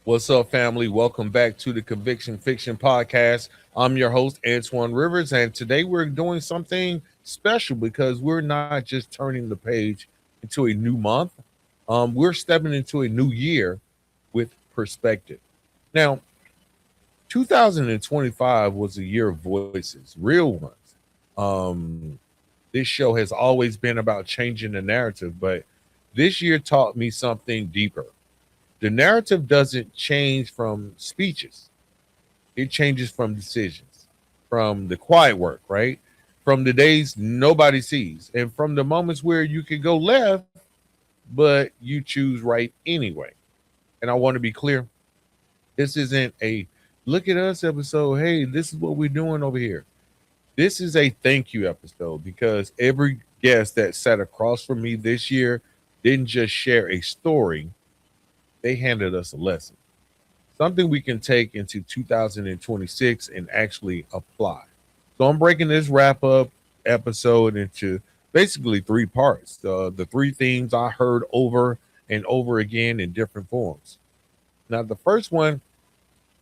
What's up, family? Welcome back to the Conviction Fiction Podcast. I'm your host, Antoine Rivers, and today we're doing something special because we're not just turning the page into a new month. We're stepping into a new year with perspective. Now, 2025 was a year of voices, real ones. This show has always been about changing the narrative, but this year taught me something deeper. The narrative doesn't change from speeches, it changes from decisions, from the quiet work, right? From the days nobody sees, and from the moments where you could go left, but you choose right anyway. And I want to be clear, this isn't a look at us episode. Hey, this is what we're doing over here. This is a thank you episode because every guest that sat across from me this year didn't just share a story, they handed us a lesson, something we can take into 2026 and actually apply. So I'm breaking this wrap up episode into basically three parts. The three themes I heard over and over again in different forms. Now, the first one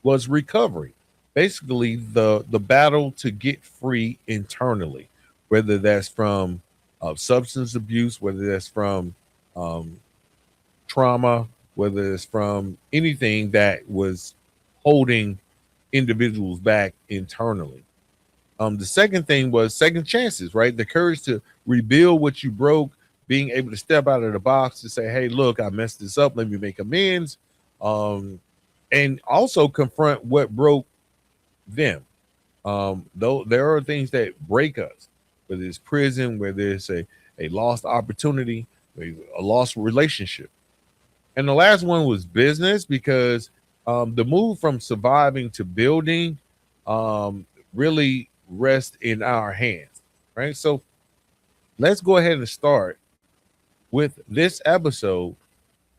was recovery, basically the battle to get free internally, whether that's from substance abuse, whether that's from um, trauma, whether it's from anything that was holding individuals back internally. The second thing was second chances, right? The courage to rebuild what you broke, being able to step out of the box to say, hey, look, I messed this up. Let me make amends. Um, and also confront what broke them. Though there are things that break us, whether it's prison, whether it's a lost opportunity, a lost relationship. And the last one was business because the move from surviving to building really rests in our hands, right? So let's go ahead and start with this episode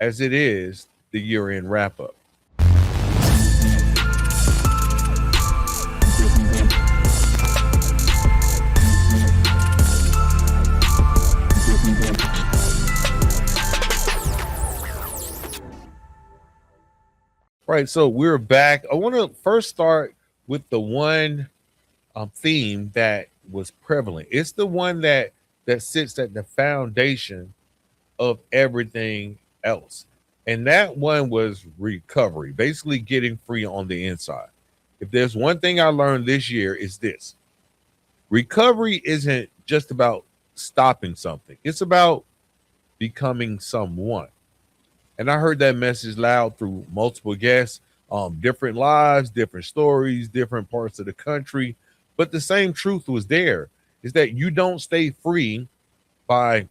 as it is the year end wrap up. Right. So we're back. I want to first start with the one theme that was prevalent. It's the one that sits at the foundation of everything else. And that one was recovery, basically getting free on the inside. If there's one thing I learned this year is this. Recovery isn't just about stopping something. It's about becoming someone. And I heard that message loud through multiple guests, different lives, different stories, different parts of the country. But the same truth was there is that you don't stay free by,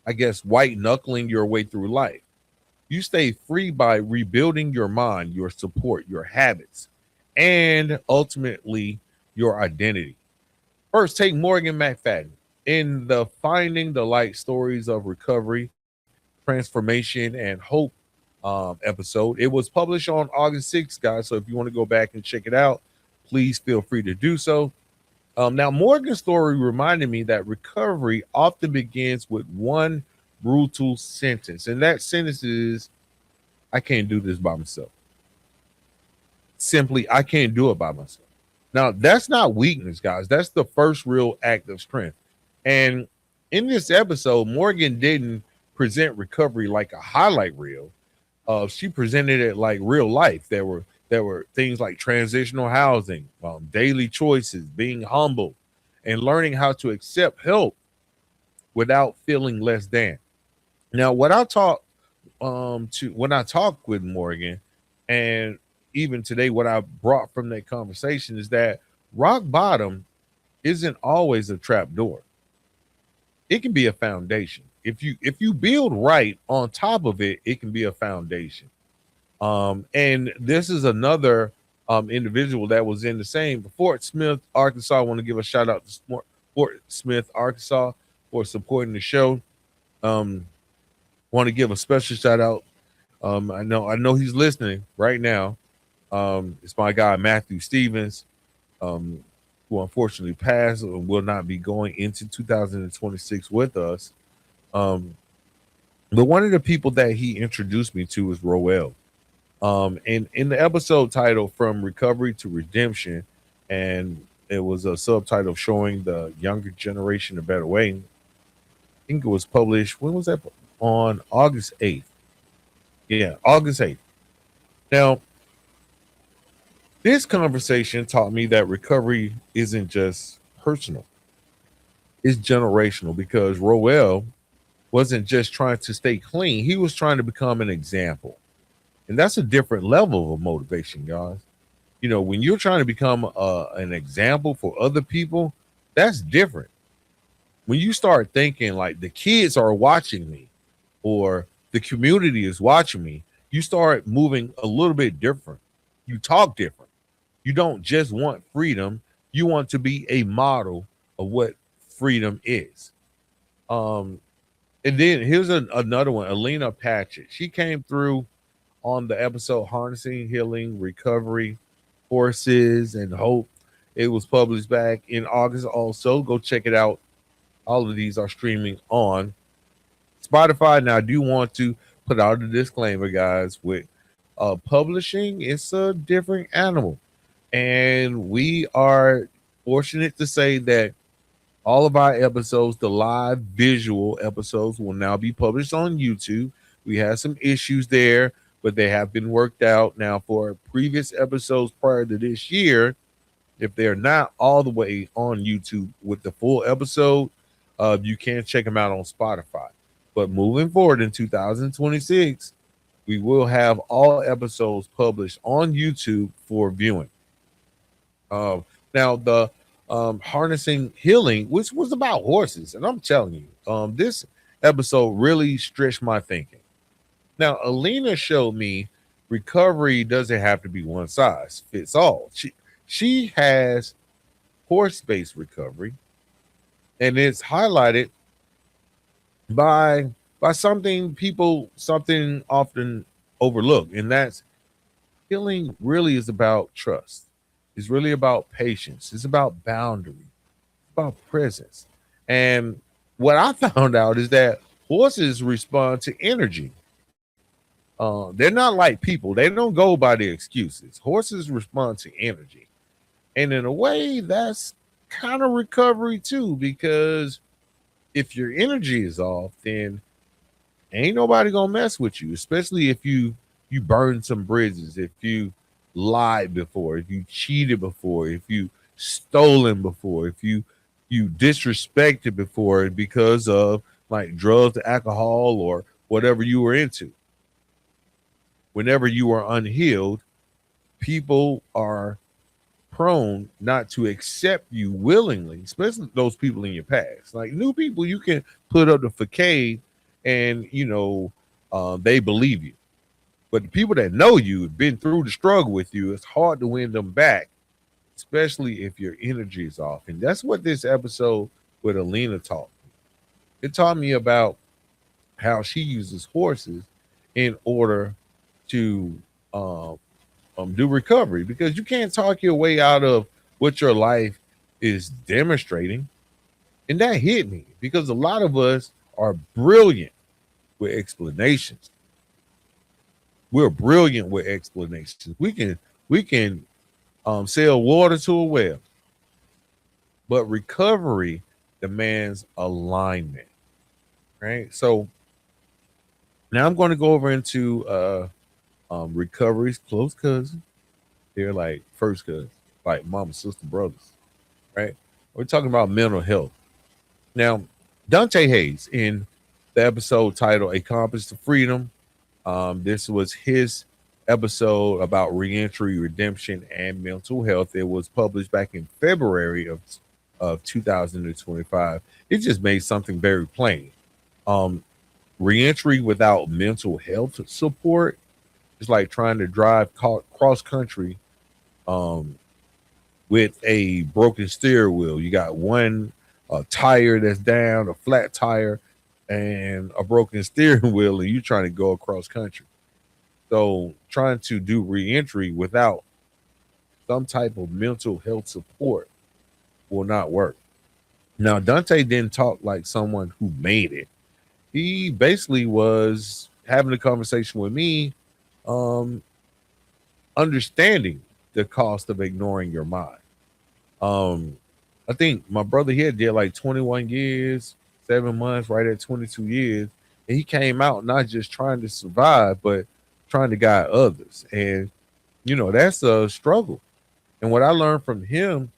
I guess, white knuckling your way through life. You stay free by rebuilding your mind, your support, your habits, and ultimately your identity. First, take Morgan McFadden in the Finding the Light Stories of Recovery, Transformation, and Hope episode. It was published on August 6th, guys. So if you want to go back and check it out, please feel free to do so. Now, Morgan's story reminded me that recovery often begins with one brutal sentence, and that sentence is, I can't do this by myself. Simply, I can't do it by myself. Now, that's not weakness, guys. That's the first real act of strength. And in this episode, Morgan didn't present recovery like a highlight reel. She presented it like real life. There were things like transitional housing, daily choices, being humble, and learning how to accept help without feeling less than. Now, what I talk to when I talk with Morgan, and even today, what I brought from that conversation is that rock bottom isn't always a trap door. It can be a foundation. If you build right on top of it, it can be a foundation. And this is another individual that was in the same Fort Smith, Arkansas. I want to give a shout out to Fort Smith, Arkansas, for supporting the show. Want to give a special shout out. I know he's listening right now. It's my guy Matthew Stevens, who unfortunately passed and will not be going into 2026 with us. Um, but one of the people that he introduced me to is Roel. And in the episode title From Recovery to Redemption, and it was a subtitle showing the younger generation a better way. I think it was published, when was that? On August 8th. Yeah, August 8th. Now, this conversation taught me that recovery isn't just personal, it's generational because Roel wasn't just trying to stay clean, he was trying to become an example. And that's a different level of motivation, guys. You know, when you're trying to become an example for other people, that's different. When you start thinking like the kids are watching me or the community is watching me, you start moving a little bit different. You talk different. You don't just want freedom, you want to be a model of what freedom is. Um, and then here's another one, Alina Patchett. She came through on the episode Harnessing Healing, Recovery, Horses, and Hope. It was published back in August. Also, go check it out. All of these are streaming on Spotify. Now, I do want to put out a disclaimer, guys, with publishing, it's a different animal. And we are fortunate to say that all of our episodes, the live visual episodes, will now be published on YouTube. We had some issues there, but they have been worked out. Now, for previous episodes prior to this year, if they're not all the way on YouTube with the full episode, you can check them out on Spotify. But moving forward in 2026, we will have all episodes published on YouTube for viewing. Now, the harnessing healing, which was about horses, and I'm telling you, this episode really stretched my thinking. Now, Alina showed me recovery doesn't have to be one size fits all. She has horse-based recovery, and it's highlighted by something often overlooked, and that's healing really is about trust. It's really about patience. It's about boundary. It's about presence. And what I found out is that horses respond to energy. They're not like people. They don't go by the excuses. Horses respond to energy. And in a way, that's kind of recovery too, because if your energy is off, then ain't nobody gonna mess with you, especially if you burn some bridges, if you lied before, if you cheated before, if you stolen before, if you disrespected before because of like drugs, alcohol, or whatever you were into. Whenever you are unhealed, people are prone not to accept you willingly, especially those people in your past. Like new people, you can put up the facade and they believe you. But the people that know you, have been through the struggle with you, it's hard to win them back, especially if your energy is off. And that's what this episode with Alina taught me. It taught me about how she uses horses in order to do recovery, because you can't talk your way out of what your life is demonstrating. And that hit me because a lot of us are brilliant with explanations. We're brilliant with explanations. We can sell water to a well, but recovery demands alignment, right? So now I'm going to go over into recovery's close cousin. They're like first cousins, like mama, sister, brothers, right? We're talking about mental health. Now, Dante Hayes in the episode titled A Compass to Freedom. This was his episode about reentry, redemption, and mental health. It was published back in February of 2025. It just made something very plain. Um, Reentry without mental health support is like trying to drive cross country um, with a broken steering wheel. You got one tire that's down, a flat tire, and a broken steering wheel, and you're trying to go across country. So trying to do reentry without some type of mental health support will not work. Now, Dante didn't talk like someone who made it. He basically was having a conversation with me, um, understanding the cost of ignoring your mind. Um, I think my brother here did like 21 years, 7 months, right at 22 years. And he came out not just trying to survive, but trying to guide others. And, that's a struggle. And what I learned from him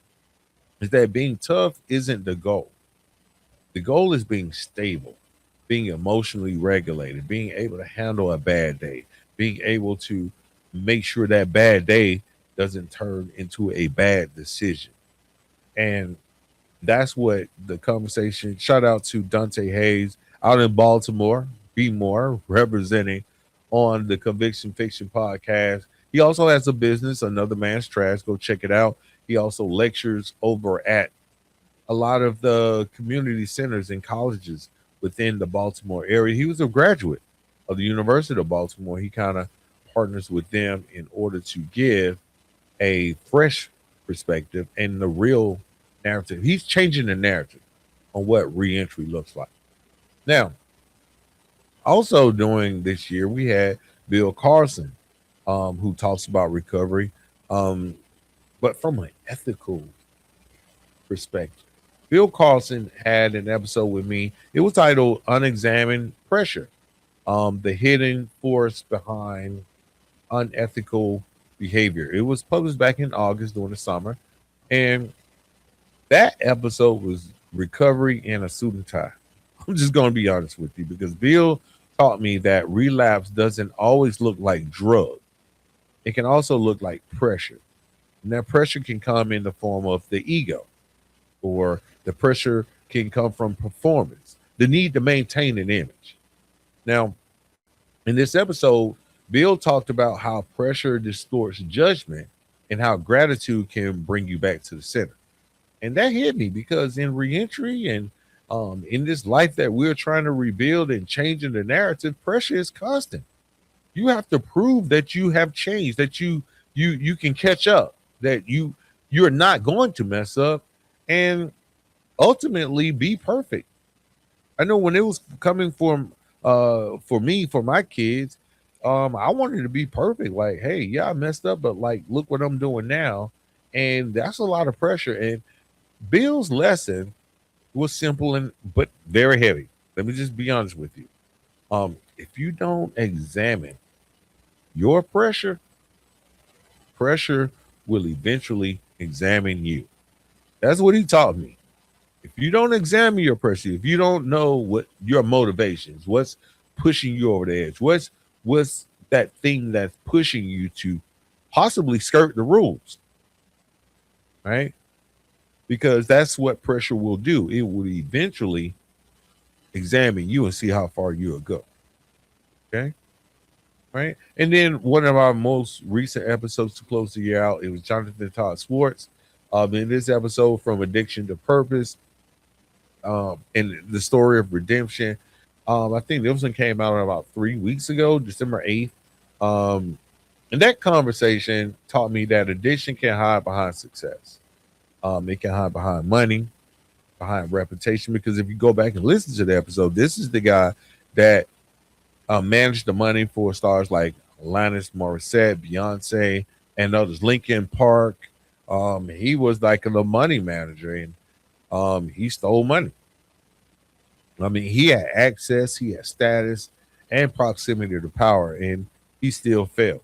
is that being tough isn't the goal. The goal is being stable, being emotionally regulated, being able to handle a bad day, being able to make sure that bad day doesn't turn into a bad decision. And that's what the conversation. Shout out to Dante Hayes out in Baltimore, Be More, representing on the Conviction Fiction podcast. He also has a business, Another Man's Trash. Go check it out. He also lectures over at a lot of the community centers and colleges within the Baltimore area. He was a graduate of the University of Baltimore. He kind of partners with them in order to give a fresh perspective and the real narrative. He's changing the narrative on what reentry looks like. Now, also during this year, we had Bill Carson, who talks about recovery, but from an ethical perspective. Bill Carson had an episode with me. It was titled Unexamined Pressure, the hidden force behind unethical behavior. It was published back in August during the summer. And that episode was recovery in a suit and tie. I'm just going to be honest with you because Bill taught me that relapse doesn't always look like drug. It can also look like pressure. And that pressure can come in the form of the ego, or the pressure can come from performance, the need to maintain an image. Now, in this episode, Bill talked about how pressure distorts judgment and how gratitude can bring you back to the center. And that hit me because in reentry and in this life that we're trying to rebuild and changing the narrative, pressure is constant. You have to prove that you have changed, that you can catch up, that you're not going to mess up, and ultimately be perfect. I know when it was coming from for me, for my kids, I wanted to be perfect. Like, hey, yeah, I messed up, but like, look what I'm doing now. And that's a lot of pressure. And Bill's lesson was simple and but very heavy. Let me just be honest with you. If you don't examine your pressure, pressure will eventually examine you. That's what he taught me. If you don't examine your pressure, if you don't know what your motivations, what's pushing you over the edge, what's that thing that's pushing you to possibly skirt the rules, right? Because that's what pressure will do. It will eventually examine you and see how far you'll go. Okay. Right. And then one of our most recent episodes to close the year out, it was Jonathan Todd Swartz. In this episode, From Addiction to Purpose, and the story of redemption. I think this one came out about 3 weeks ago, December 8th. And that conversation taught me that addiction can hide behind success. It can hide behind money, behind reputation. Because if you go back and listen to the episode, this is the guy that managed the money for stars like Alanis Morissette, Beyonce, and others. Linkin Park. He was like the money manager, and he stole money. I mean, he had access, he had status, and proximity to power, and he still failed,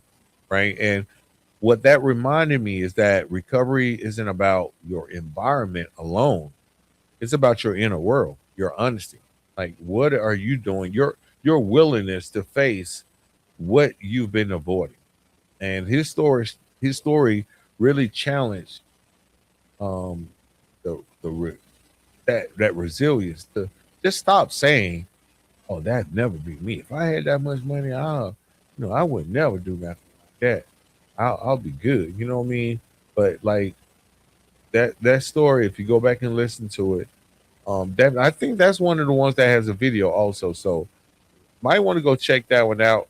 right? And what that reminded me is that recovery isn't about your environment alone; it's about your inner world, your honesty. Like, what are you doing? Your willingness to face what you've been avoiding. And his story really challenged the that resilience to just stop saying, "Oh, that'd never be me. If I had that much money, I would never do nothing like that. I'll be good." You know what I mean? But like that story, if you go back and listen to it, that I think that's one of the ones that has a video also. So might want to go check that one out.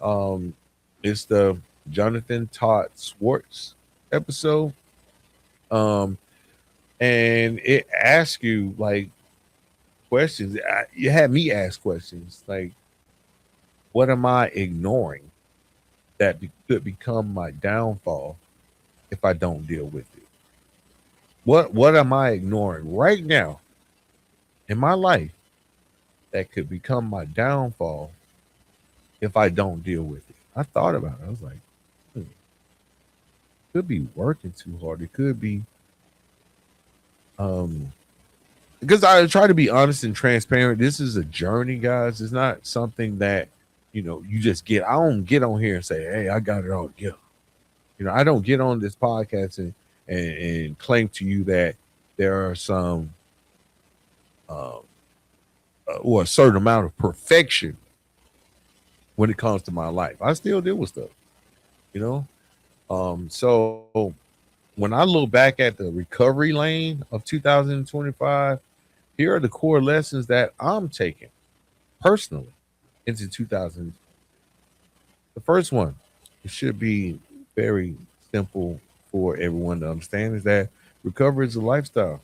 Um, it's the Jonathan Todd Swartz episode. Um, and it asks you like questions. You had me ask questions like, what am I ignoring that could become my downfall if I don't deal with it? What am I ignoring right now in my life that could become my downfall if I don't deal with it? I thought about it. I was like, hmm, could be working too hard. It could be um because I try to be honest and transparent. This is a journey, guys. It's not something that you just get. I don't get on here and say, "Hey, I got it all together." I don't get on this podcast and claim to you that there are some uh, or a certain amount of perfection when it comes to my life. I still deal with stuff, you know. So when I look back at the recovery lane of 2025, here are the core lessons that I'm taking personally into 2000. The first one, it should be very simple for everyone to understand, is that recovery is a lifestyle,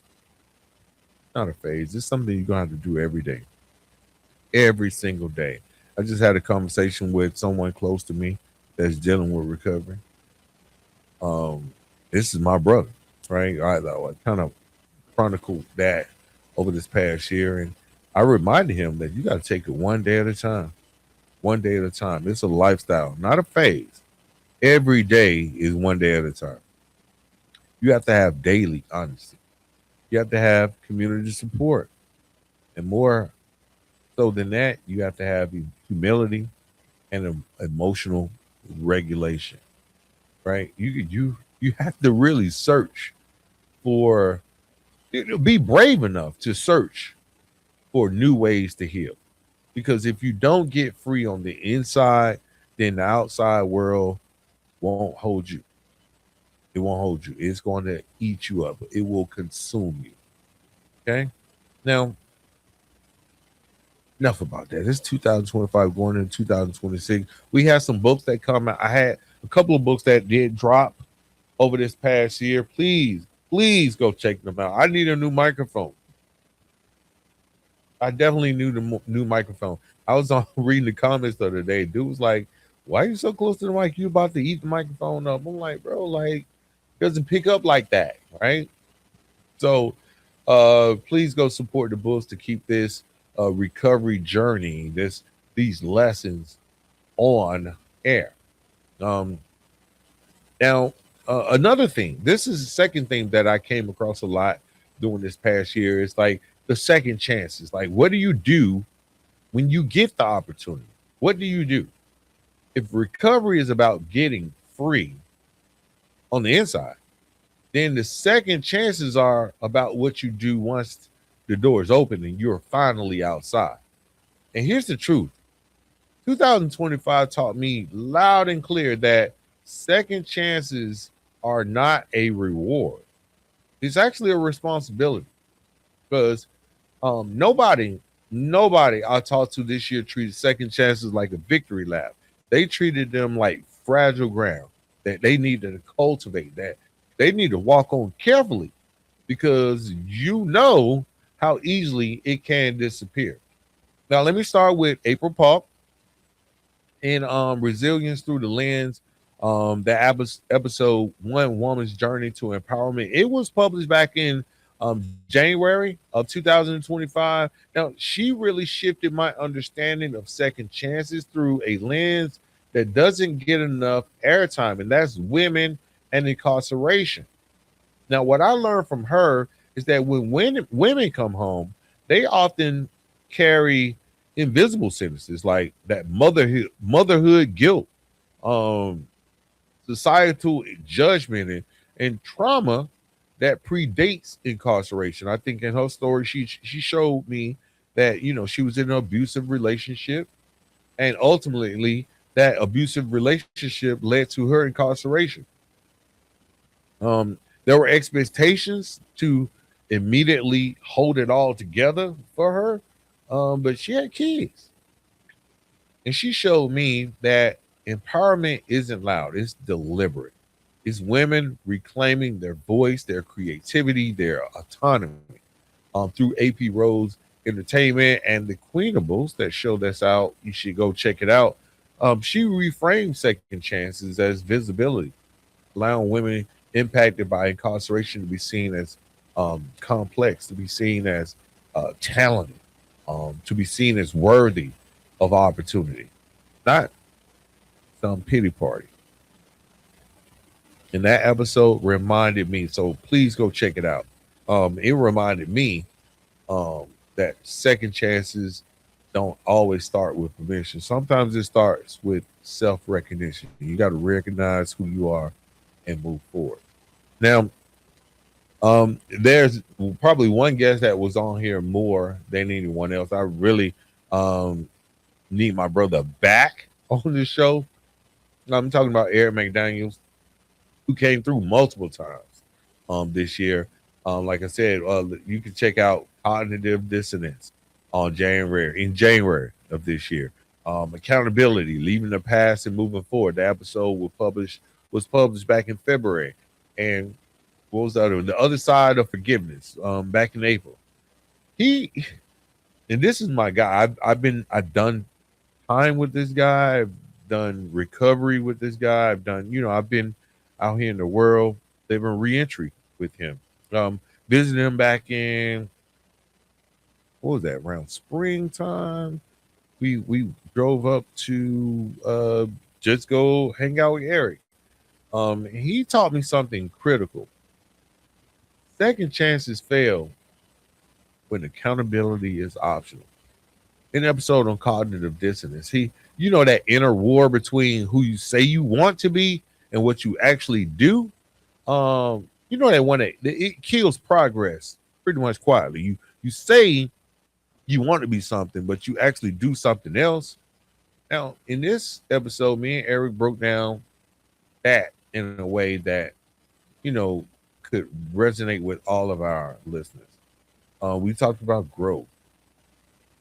not a phase. It's something you're going to have to do every day, every single day. I just had a conversation with someone close to me that's dealing with recovery. Um, this is my brother, right? I kind of chronicled that over this past year, and I reminded him that you got to take it one day at a time, one day at a time. It's a lifestyle, not a phase. Every day is one day at a time. You have to have daily honesty. You have to have community support, and more so than that, you have to have humility and emotional regulation. Right? You have to really search for. Be brave enough to search for new ways to heal. Because if you don't get free on the inside, then the outside world won't hold you. It won't hold you. It's going to eat you up. It will consume you. Okay. Now, enough about that. It's 2025 going into 2026. We have some books that come out. I had a couple of books that did drop over this past year. Please go check them out. I need a new microphone. I definitely knew the new microphone. I was on reading the comments the other day. Dude was like, "Why are you so close to the mic? You about to eat the microphone up?" I'm like, "Bro, like, it doesn't pick up like that, right?" So, please go support the books to keep this recovery journey, these lessons on air. Um, Now, another thing. This is the second thing that I came across a lot during this past year. Is like the second chances. Like, what do you do when you get the opportunity? What do you do? If recovery is about getting free on the inside, then the second chances are about what you do once the door is open and you're finally outside. And here's the truth: 2025 taught me loud and clear that second chances are not a reward. It's actually a responsibility because nobody I talked to this year treated second chances like a victory lap. They treated them like fragile ground that they needed to cultivate, that they need to walk on carefully because how easily it can disappear. Now, let me start with April Park in Resilience Through the Lens. The episode One Woman's Journey to Empowerment. It was published back in January of 2025. Now, she really shifted my understanding of second chances through a lens that doesn't get enough airtime, and that's women and incarceration. Now, what I learned from her is that when women come home, they often carry invisible sentences like that motherhood guilt, um, societal judgment, and trauma that predates incarceration. I think in her story, she showed me that she was in an abusive relationship, and ultimately that abusive relationship led to her incarceration. There were expectations to immediately hold it all together for her, but she had kids, and she showed me that empowerment isn't loud; it's deliberate. It's women reclaiming their voice, their creativity, their autonomy through AP Rose Entertainment and the Queenables that show that's out. You should go check it out. She reframed second chances as visibility, allowing women impacted by incarceration to be seen as complex, to be seen as talented, to be seen as worthy of opportunity, not some pity party. And that episode reminded me, so please go check it out. It reminded me that second chances don't always start with permission. Sometimes it starts with self recognition. You got to recognize who you are and move forward. Now, there's probably one guest that was on here more than anyone else. I really um, need my brother back on the show. I'm talking about Eric McDaniels, who came through multiple times this year. Like I said, you can check out Cognitive Dissonance on January of this year. Accountability, leaving the past and moving forward. The episode was published back in February, and what was the other one? The other side of forgiveness, back in April. He and this is my guy. I've done time with this guy. I've done recovery with this guy. I've been out here in the world living reentry with him. Visited him back in, what was that, around springtime. We drove up to just go hang out with Eric. He taught me something critical. Second chances fail when accountability is optional. In an episode on cognitive dissonance, that inner war between who you say you want to be and what you actually do. That one that it kills progress pretty much quietly. You say you want to be something, but you actually do something else. Now, in this episode, me and Eric broke down that in a way that could resonate with all of our listeners. We talked about growth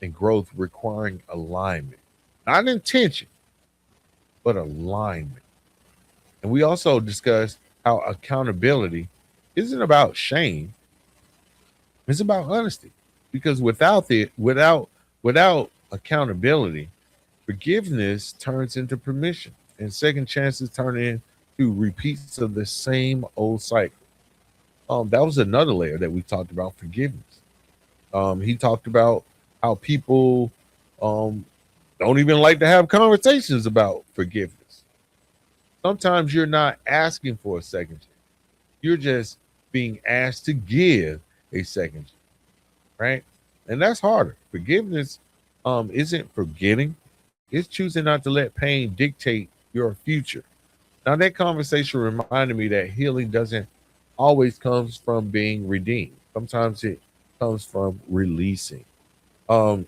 and growth requiring alignment, not intention, but alignment. And we also discussed how accountability isn't about shame; it's about honesty. Because without accountability, forgiveness turns into permission, and second chances turn into repeats of the same old cycle. That was another layer that we talked about forgiveness. He talked about how people don't even like to have conversations about forgiveness. Sometimes you're not asking for a second chance. You're just being asked to give a second chance, right? And that's harder. Forgiveness isn't forgetting. It's choosing not to let pain dictate your future. Now, that conversation reminded me that healing doesn't always comes from being redeemed. Sometimes it comes from releasing. Um,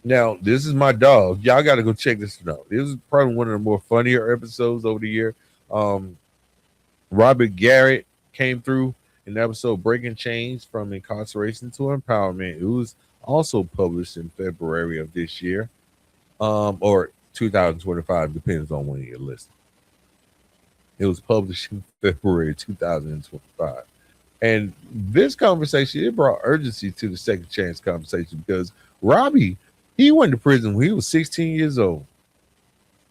Now, this is my dog. Y'all got to go check this out. This is probably one of the more funnier episodes over the year. Um, Robert Garrett came through in the episode Breaking Chains from Incarceration to Empowerment. It was also published in February of this year, or 2025, depends on when you listen. It was published in February 2025. And this conversation, it brought urgency to the second chance conversation because Robbie, he went to prison when he was 16 years old.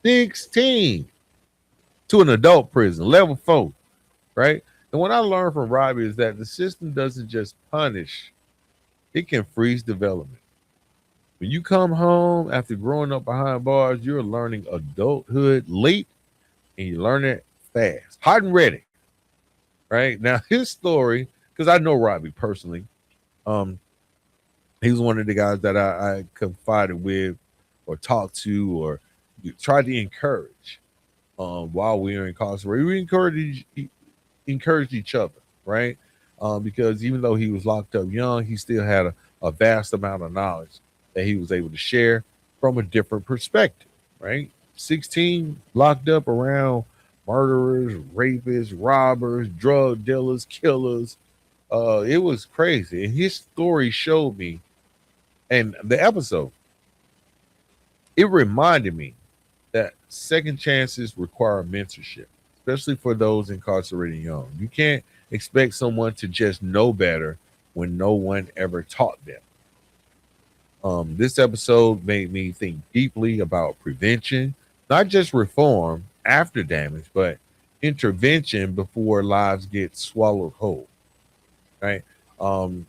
16 to an adult prison, level 4, right? And what I learned from Robbie is that the system doesn't just punish, it can freeze development. When you come home after growing up behind bars, you're learning adulthood late and you learn it fast. Hot and ready, right? Now, his story, because I know Robbie personally, um, he was one of the guys that I confided with or talked to or tried to encourage while we were incarcerated. We encouraged each other, right? Because even though he was locked up young, he still had a vast amount of knowledge that he was able to share from a different perspective, right? 16 locked up around murderers, rapists, robbers, drug dealers, killers. It was crazy. And his story showed me, and the episode, it reminded me that second chances require mentorship, especially for those incarcerated young. You can't expect someone to just know better when no one ever taught them. This episode made me think deeply about prevention, Not just reform after damage, but intervention before lives get swallowed whole. Right. Um,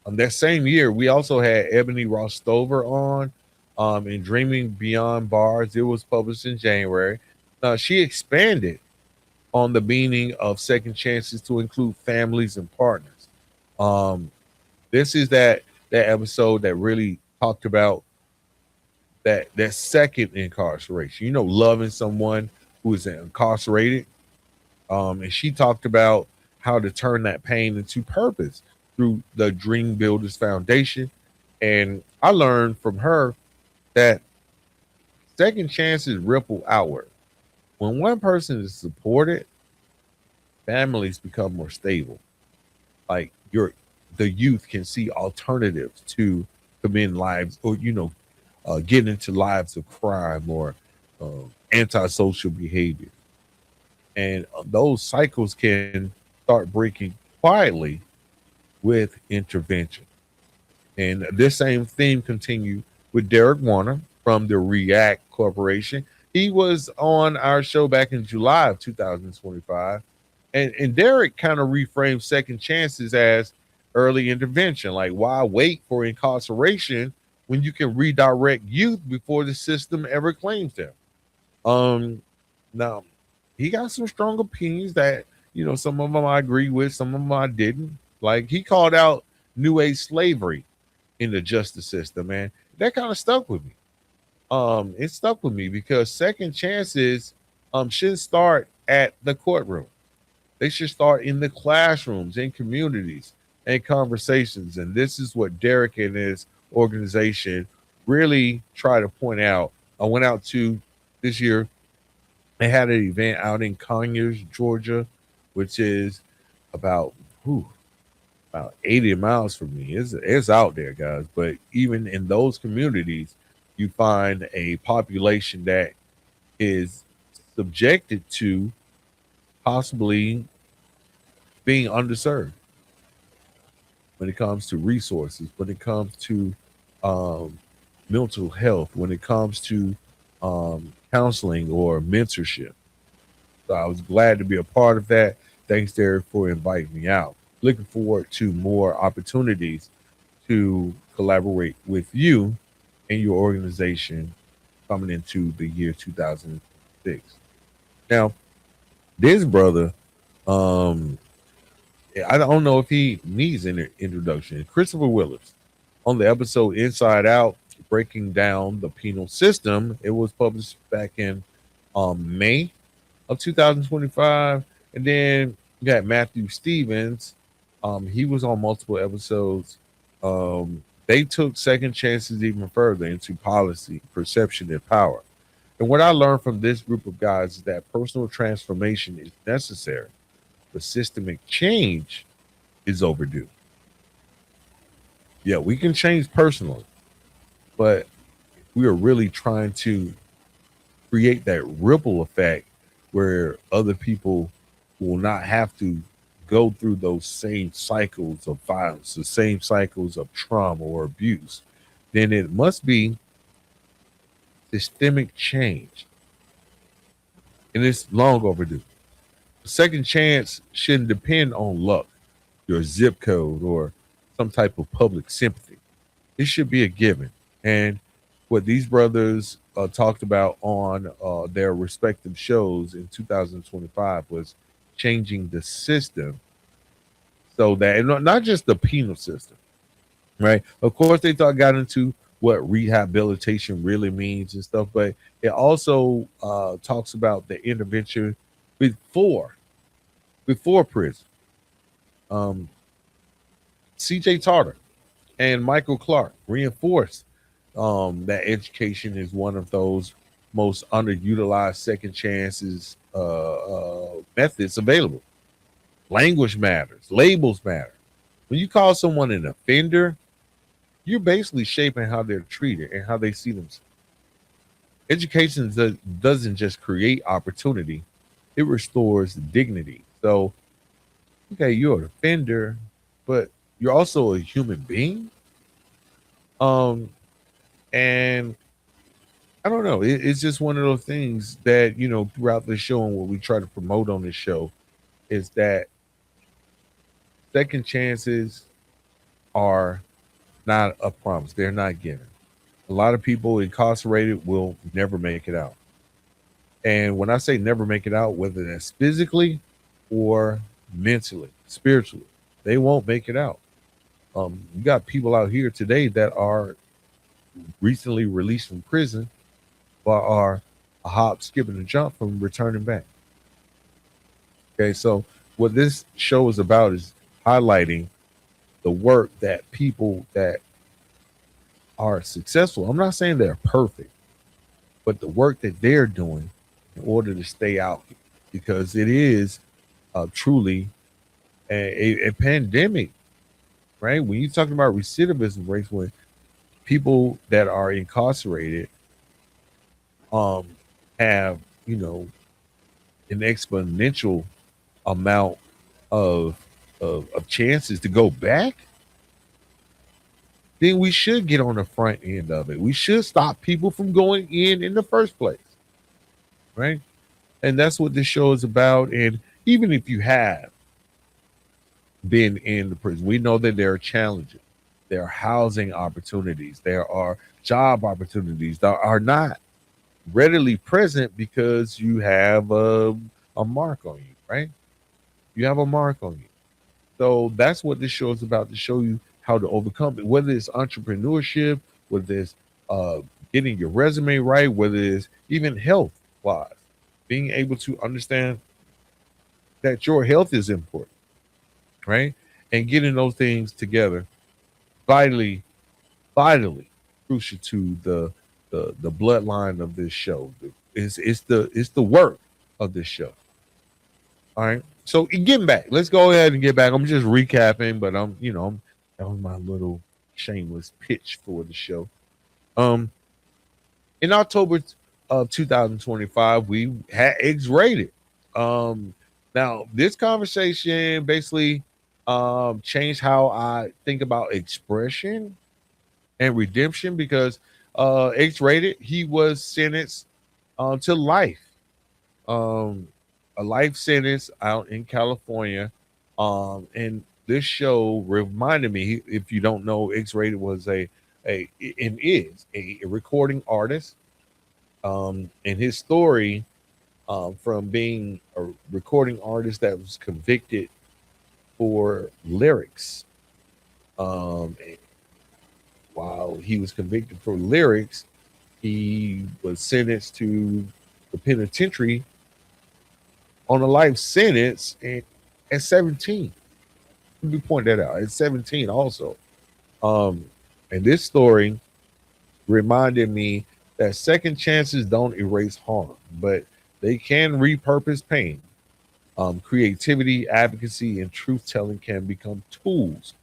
that same year, we also had Ebony Rostover on in Dreaming Beyond Bars. It was published in January. She expanded on the meaning of second chances to include families and partners. Um, this is that episode that really talked about that second incarceration. You know, loving someone who is incarcerated, and she talked about how to turn that pain into purpose through the Dream Builders Foundation. And I learned from her that second chances ripple outward. When one person is supported, families become more stable. Like the youth can see alternatives to commit lives, or get into lives of crime or antisocial behavior, and those cycles can start breaking quietly with intervention. And this same theme continued with Derek Warner from the React Corporation. He was on our show back in July of 2025. And Derek kind of reframed second chances as early intervention. Like, why wait for incarceration when you can redirect youth before the system ever claims them? Um, Now, he got some strong opinions that, some of them I agree with, some of them I didn't. Like, he called out New Age slavery in the justice system, man. That kind of stuck with me. It stuck with me because second chances should start at the courtroom. They should start in the classrooms, in communities, and conversations. And this is what Derek and his organization really try to point out. I went out to this year. They had an event out in Conyers, Georgia, which is about whew, about 80 miles from me. It's out there, guys. But even in those communities, you find a population that is subjected to possibly being underserved when it comes to resources, when it comes to um, mental health, when it comes to counseling or mentorship. So I was glad to be a part of that. Thanks, Derek, for inviting me out. Looking forward to more opportunities to collaborate with you and your organization coming into the year 2006. Now, this brother, um, I don't know if he needs an introduction. Christopher Willis on the episode Inside Out, breaking down the penal system. It was published back in May of 2025. And then you got Matthew Stevens. He was on multiple episodes. They took second chances even further into policy, perception, and power. And what I learned from this group of guys is that personal transformation is necessary, but systemic change is overdue. Yeah, we can change personally, but we are really trying to create that ripple effect where other people will not have to go through those same cycles of violence, the same cycles of trauma or abuse, then it must be systemic change. And it's long overdue. A second chance shouldn't depend on luck, your zip code, or some type of public sympathy. It should be a given. And what these brothers talked about on their respective shows in 2025 was changing the system so that, and not just the penal system, right? Of course, they got into what rehabilitation really means and stuff, but it also talks about the intervention before prison. Um, C.J. Tarter and Michael Clark reinforced that education is one of those most underutilized second chances methods available. Language matters, labels matter. When you call someone an offender, you're basically shaping how they're treated and how they see themselves. Education doesn't just create opportunity, it restores dignity. So, okay, you're an offender, but you're also a human being. Um, and I don't know. It's just one of those things that, throughout the show and what we try to promote on the show is that second chances are not a promise. They're not given. A lot of people incarcerated will never make it out. And when I say never make it out, whether that's physically or mentally, spiritually, they won't make it out. You got people out here today that are recently released from prison, but are a hop, skip, and a jump from returning back. Okay, so what this show is about is highlighting the work that people that are successful. I'm not saying they're perfect, but the work that they're doing in order to stay out, because it is truly a pandemic, right? When you're talking about recidivism rates, when people that are incarcerated um, have, an exponential amount of, of chances to go back, then we should get on the front end of it. We should stop people from going in the first place, right? And that's what this show is about. And even if you have been in the prison, we know that there are challenges. There are housing opportunities. There are job opportunities that are not readily present because you have a mark on you, right? You have a mark on you. So that's what this show is about, to show you how to overcome it, whether it's entrepreneurship, whether it's uh, getting your resume right, whether it's even health wise, being able to understand that your health is important, right? And getting those things together, vitally, vitally crucial to the bloodline of this show. It's the work of this show. All right. So getting back, let's go ahead and get back. I'm just recapping, but that was my little shameless pitch for the show. Um, in October of 2025, we had X rated. Now this conversation basically changed how I think about expression and redemption, because X rated, he was sentenced to life, um, a life sentence out in California. And this show reminded me, if you don't know, X Rated was a and is a recording artist. And his story, from being a recording artist that was convicted for lyrics. And while he was convicted for lyrics, he was sentenced to the penitentiary on a life sentence at 17. Let me point that out. At 17 also. Um, and this story reminded me that second chances don't erase harm, but they can repurpose pain. Creativity, advocacy, and truth telling can become tools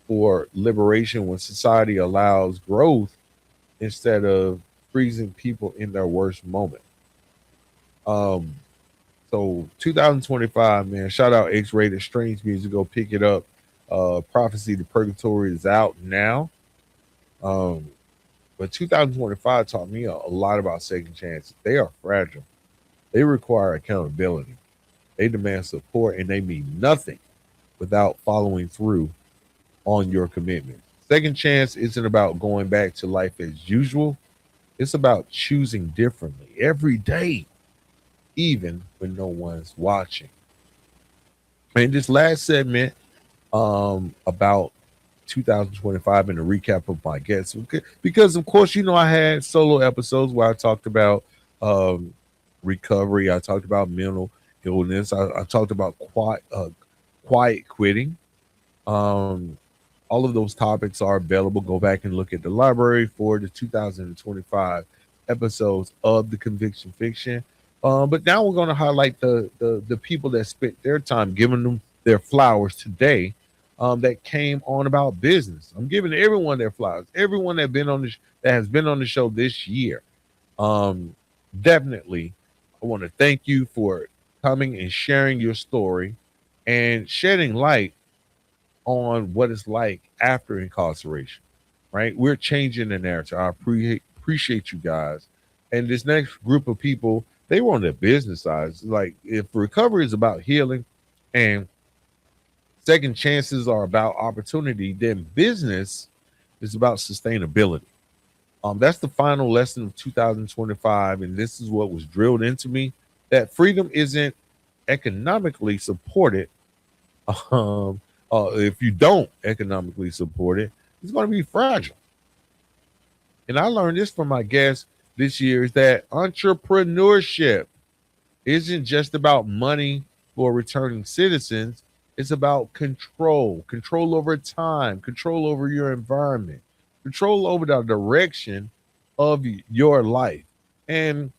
for liberation when society allows growth instead of freezing people in their worst moment. Um, So 2025, man, shout out X-Rated Strange Music. Go pick it up. Prophecy to Purgatory is out now. Um, but 2025 taught me a lot about second chances. They are fragile. They require accountability. They demand support, and they mean nothing without following through on your commitment. Second chance isn't about going back to life as usual. It's about choosing differently every day, even when no one's watching. And this last segment, about 2025, and a recap of my guests, because of course I had solo episodes where I talked about um, recovery, I talked about mental illness, I talked about quiet quitting. Um, all of those topics are available. Go back and look at the library for the 2025 episodes of the Conviction Fiction. But now we're going to highlight the people that spent their time giving them their flowers today, that came on about business. I'm giving everyone their flowers. Everyone that has been on the show this year. Um, Definitely, I want to thank you for coming and sharing your story and shedding light on what it's like after incarceration. Right? We're changing the narrative. I appreciate you guys. And this next group of people, they were on the business side. Like if recovery is about healing and second chances are about opportunity, then business is about sustainability. That's the final lesson of 2025, and this is what was drilled into me: that freedom isn't economically supported. Um, if you don't economically support it, it's going to be fragile. And I learned this from my guest this year: is that entrepreneurship isn't just about money for returning citizens. It's about control over time, control over your environment, control over the direction of your life. And,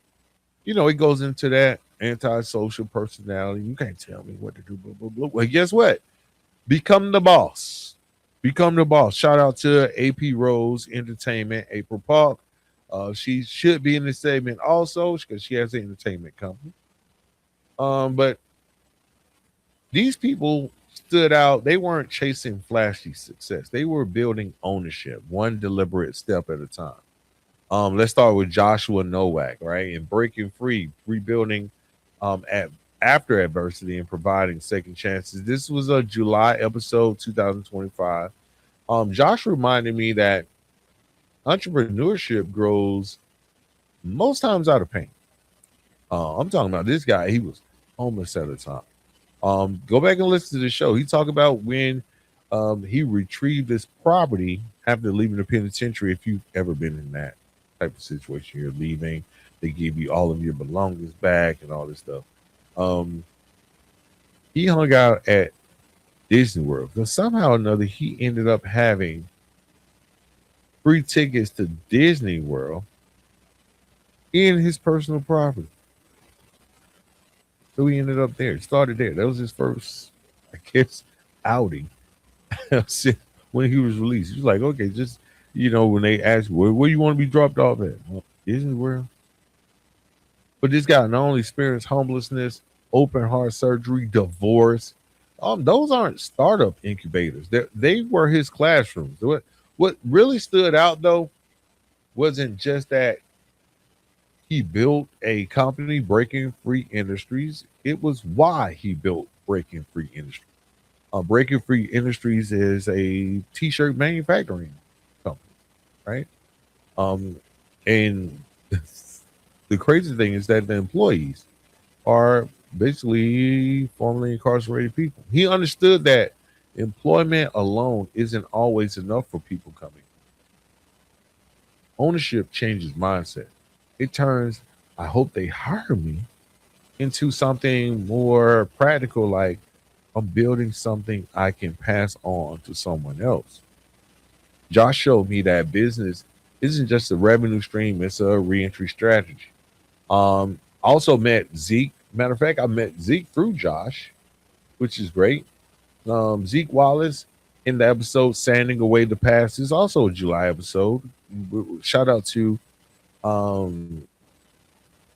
it goes into that antisocial personality. You can't tell me what to do. Blah, blah, blah. Well, guess what? Become the boss. Become the boss. Shout out to AP Rose Entertainment, April Park. She should be in the segment also because she has an entertainment company. But these people stood out. They weren't chasing flashy success. They were building ownership, one deliberate step at a time. Let's start with Joshua Nowak, right? And breaking free, rebuilding at after adversity and providing second chances. This was a July episode, 2025. Josh reminded me that entrepreneurship grows most times out of pain. I'm talking about this guy. He was homeless at the time. Go back and listen to the show. He talked about when he retrieved this property after leaving the penitentiary. If you've ever been in that type of situation, you're leaving, they give you all of your belongings back and all this stuff. Um, he hung out at Disney World because somehow or another he ended up having free tickets to Disney World in his personal property. So he ended up there. Started there. That was his first, I guess, outing when he was released. He was like, okay, just when they asked where you want to be dropped off at, well, Disney World. But this guy not only experienced homelessness, open heart surgery, divorce. Those aren't startup incubators. They were his classrooms. What really stood out though wasn't just that he built a company, Breaking Free Industries. It was why he built Breaking Free Industries. Breaking Free Industries is a t-shirt manufacturing company, right? Um, and the crazy thing is that the employees are basically formerly incarcerated people. He understood that employment alone isn't always enough for people coming. Ownership changes mindset. It turns, I hope they hire me, into something more practical, like I'm building something I can pass on to someone else. Josh showed me that business isn't just a revenue stream, it's a reentry strategy. Also met Zeke. Matter of fact, I met Zeke through Josh, which is great. Zeke Wallace in the episode Sanding Away the Past is also a July episode. Shout out to um,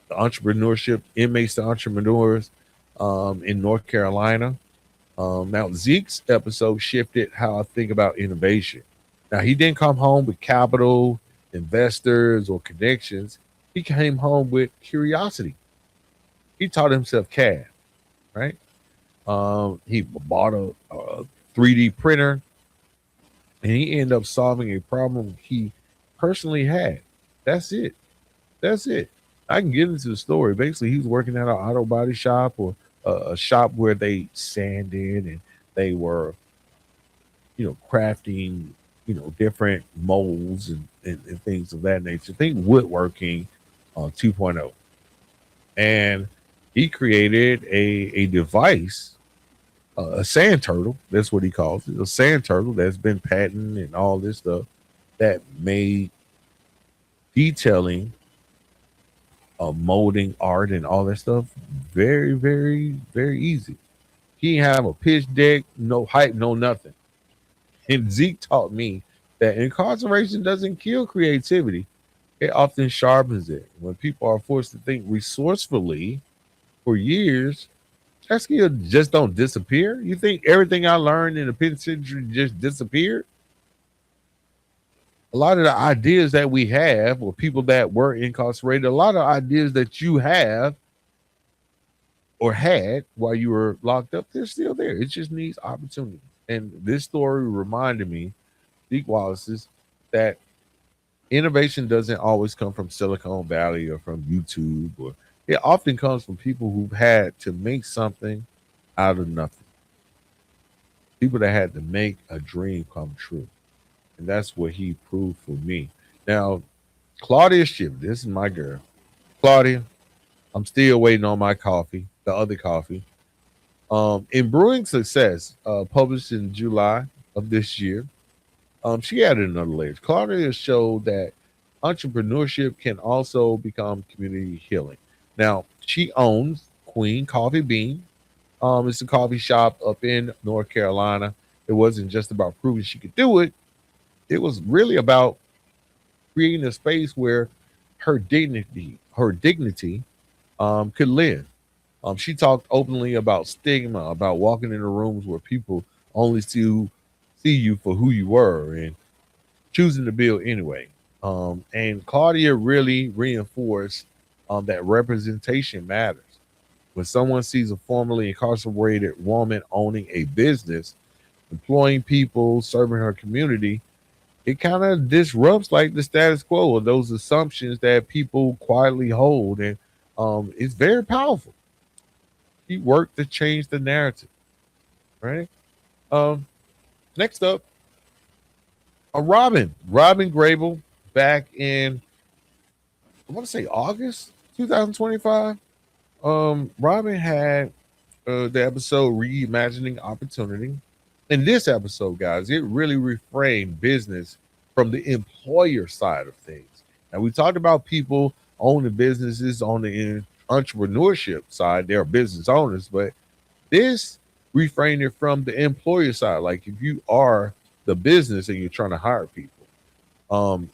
the entrepreneurship inmates to entrepreneurs in North Carolina. Now Zeke's episode shifted how I think about innovation. Now he didn't come home with capital, investors, or connections. He came home with curiosity. He taught himself CAD, right? He bought a 3D printer, and he ended up solving a problem he personally had. That's it. That's it. I can get into the story. Basically, he was working at an auto body shop or a shop where they sanded and they were, crafting, different molds and things of that nature. Think woodworking 2.0. And he created a device, a sand turtle. That's what he calls it, a sand turtle that's been patented and all this stuff that made detailing, molding art and all that stuff very, very, very easy. He didn't have a pitch deck, no hype, no nothing. And Zeke taught me that incarceration doesn't kill creativity. It often sharpens it. When people are forced to think resourcefully for years, that skill just don't disappear. You think everything I learned in the penitentiary just disappeared? A lot of the ideas that we have, or people that were incarcerated, a lot of ideas that you have or had while you were locked up, they're still there. It just needs opportunity. And this story reminded me, Deke Wallace's, that innovation doesn't always come from Silicon Valley or from YouTube, or it often comes from people who've had to make something out of nothing. People that had to make a dream come true. And that's what he proved for me. Now, Claudia Shiv, this is my girl. Claudia, I'm still waiting on my coffee, the other coffee. In Brewing Success, published in July of this year, she added another layer. Claudia showed that entrepreneurship can also become community healing. Now, she owns Queen Coffee Bean. It's a coffee shop up in North Carolina. It wasn't just about proving she could do it. It was really about creating a space where her dignity could live. She talked openly about stigma, about walking into rooms where people only see you for who you were and choosing to build anyway. And Claudia really reinforced that representation matters. When someone sees a formerly incarcerated woman owning a business, employing people, serving her community, it kind of disrupts like the status quo of those assumptions that people quietly hold, and it's very powerful. He worked to change the narrative, right? Um, Next up, Robin Grable, back in, I want to say August 2025. Robin had the episode Reimagining Opportunity. In this episode, guys, it really reframed business from the employer side of things. And we talked about people owning businesses on the entrepreneurship side, they're business owners, but this reframed it from the employer side. Like if you are the business and you're trying to hire people, um,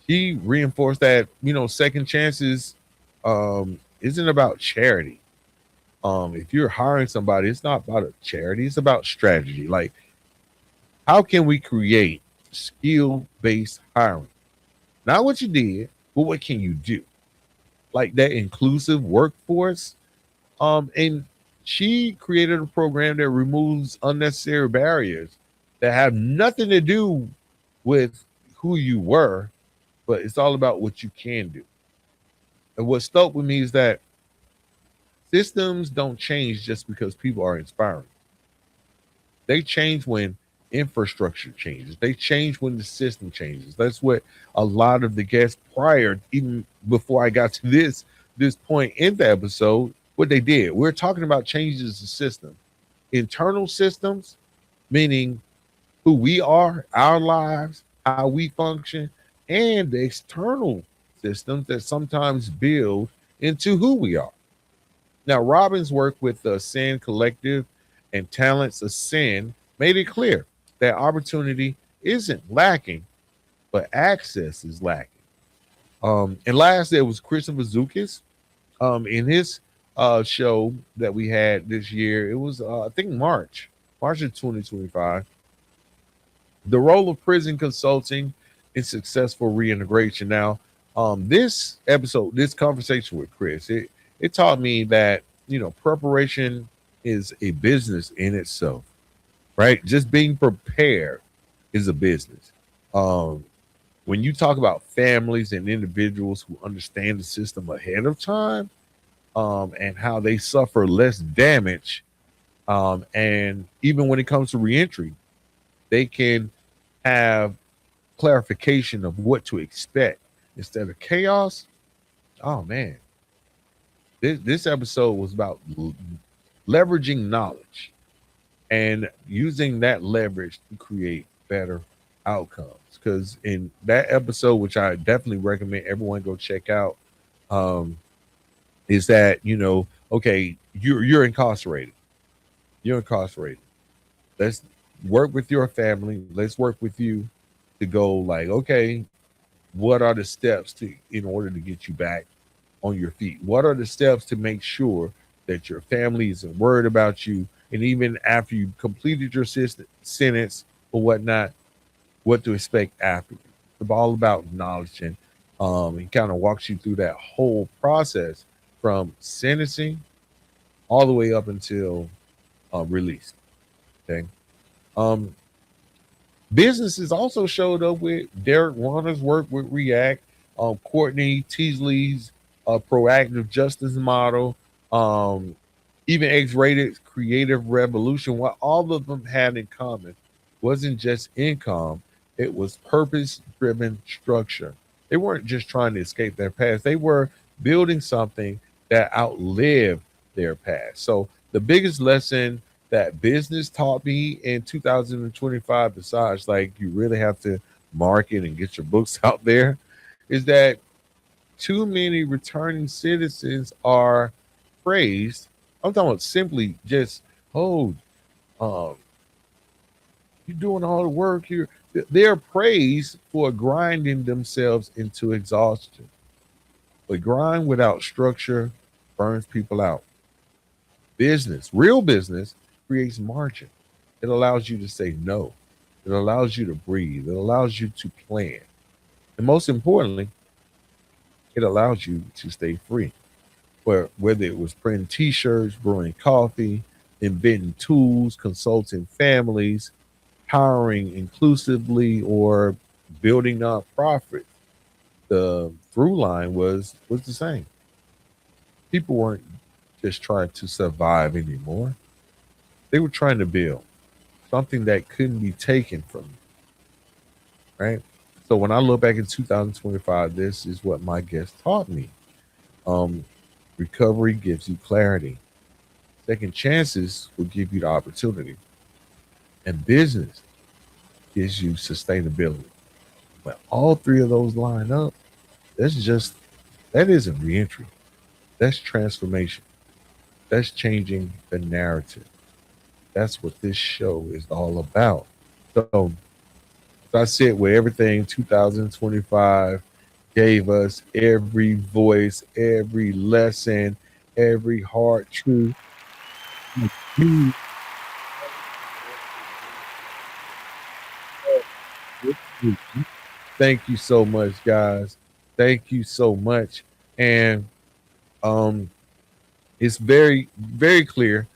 he reinforced that, second chances isn't about charity. If you're hiring somebody, it's not about a charity, it's about strategy. Like, how can we create skill based hiring? Not what you did, but what can you do? Like that inclusive workforce. And she created a program that removes unnecessary barriers that have nothing to do with who you were, but it's all about what you can do. And what stuck with me is that systems don't change just because people are inspiring. They change when infrastructure changes. They change when the system changes. That's what a lot of the guests prior, even before I got to this point in the episode, what they did. We're talking about changes in system. Internal systems, meaning who we are, our lives, how we function, and the external systems that sometimes build into who we are. Now, Robin's work with the Sin Collective and Talents of Sin made it clear that opportunity isn't lacking, but access is lacking. And last, there was Christopher Zukis in his show that we had this year. It was, I think, March of 2025. The role of prison consulting in successful reintegration. Now, this episode, this conversation with Chris, it taught me that preparation is a business in itself, right? Just being prepared is a business. Um, when you talk about families and individuals who understand the system ahead of time, and how they suffer less damage, and even when it comes to reentry, they can have clarification of what to expect instead of chaos. Oh man, this episode was about leveraging knowledge and using that leverage to create better outcomes. Because in that episode, which I definitely recommend everyone go check out, um, is that okay, you're incarcerated. You're incarcerated. Let's work with your family. Let's work with you to go like, okay, what are the steps to in order to get you back on your feet? What are the steps to make sure that your family isn't worried about you? And even after you completed your sentence or whatnot, what to expect after. all about knowledge, and he kind of walks you through that whole process from sentencing all the way up until release. Okay. Um, Businesses also showed up with Derek Warner's work with React, Courtney Teasley's proactive justice model, um, even X-Rated Creative Revolution. What all of them had in common wasn't just income; it was purpose-driven structure. They weren't just trying to escape their past; they were building something that outlived their past. So the biggest lesson that business taught me in 2025, besides like you really have to market and get your books out there, is that too many returning citizens are praised. I'm talking about simply just, oh, um, you're doing all the work. They're praised for grinding themselves into exhaustion. But grind without structure burns people out. Business, real business, creates margin. It allows you to say no. It allows you to breathe. It allows you to plan. And most importantly, it allows you to stay free. Whether it was printing t-shirts, brewing coffee, inventing tools, consulting families, hiring inclusively, or building nonprofits, the through line was the same. People weren't just trying to survive anymore. They were trying to build something that couldn't be taken from you, right? So when I look back in 2025, this is what my guest taught me. Um, Recovery gives you clarity. Second chances will give you the opportunity. And business gives you sustainability. When all three of those line up, that's just that isn't reentry. That's transformation. That's changing the narrative. That's what this show is all about. So as I said, with everything 2025 gave us, every voice, every lesson, every hard truth. Thank you so much, guys. Thank you so much. And um, it's very, very clear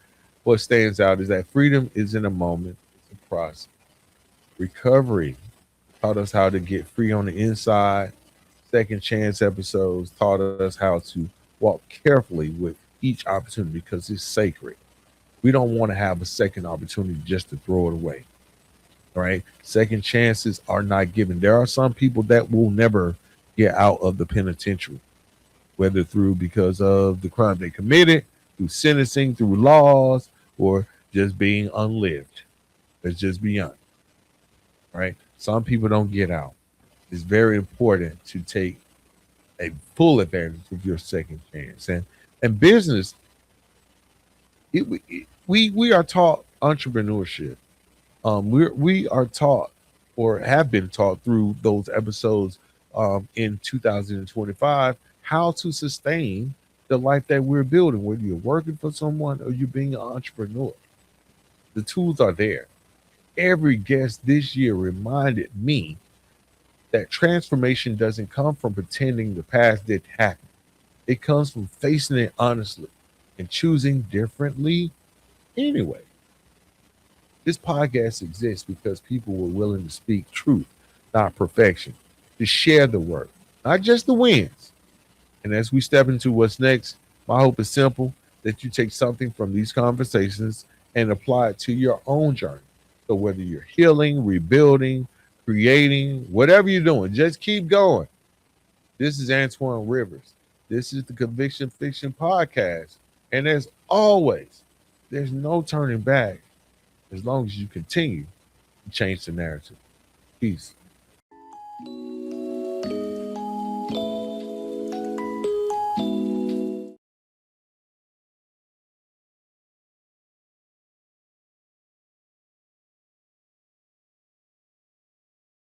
what stands out is that freedom isn't a moment, it's a process. Recovery taught us how to get free on the inside. Second chance episodes taught us how to walk carefully with each opportunity because it's sacred. We don't want to have a second opportunity just to throw it away. All right. Second chances are not given. There are some people that will never get out of the penitentiary, whether through because of the crime they committed, through sentencing, through laws, or just being unlived. Let's just be honest. Right. Some people don't get out. It's very important to take a full advantage of your second chance. And business, we are taught entrepreneurship. We are taught or have been taught through those episodes in 2025 how to sustain the life that we're building, whether you're working for someone or you're being an entrepreneur. The tools are there. Every guest this year reminded me that transformation doesn't come from pretending the past didn't happen. It comes from facing it honestly and choosing differently anyway. This podcast exists because people were willing to speak truth, not perfection, to share the work, not just the wins. And as we step into what's next, my hope is simple that you take something from these conversations and apply it to your own journey. So whether you're healing, rebuilding, creating, whatever you're doing, just keep going. This is Antoine Rivers. This is the Conviction Fiction Podcast. And as always, there's no turning back as long as you continue to change the narrative. Peace.